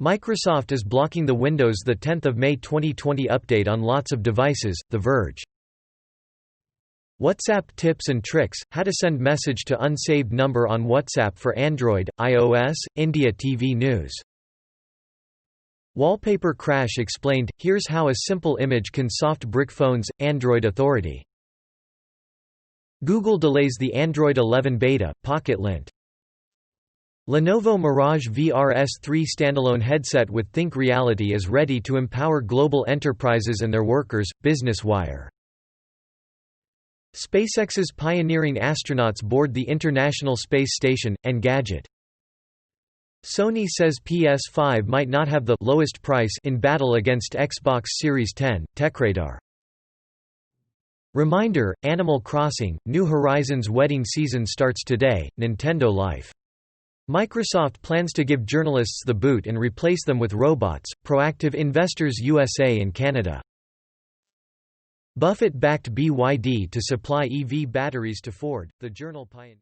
Microsoft is blocking the Windows 10 May 2020 update on lots of devices, The Verge. WhatsApp tips and tricks, how to send message to unsaved number on WhatsApp for Android, iOS, India TV News. Wallpaper crash explained, here's how a simple image can soft brick phones, Android Authority. Google delays the Android 11 beta, Pocket Lint. Lenovo Mirage VR S3 standalone headset with Think Reality is ready to empower global enterprises and their workers, Business Wire. SpaceX's pioneering astronauts board the International Space Station, Engadget. Sony says PS5 might not have the lowest price in battle against Xbox Series 10, TechRadar. Reminder, Animal Crossing, New Horizons wedding season starts today, Nintendo Life. Microsoft plans to give journalists the boot and replace them with robots, Proactive Investors USA and Canada. Buffett backed BYD to supply EV batteries to Ford, the journal pioneered.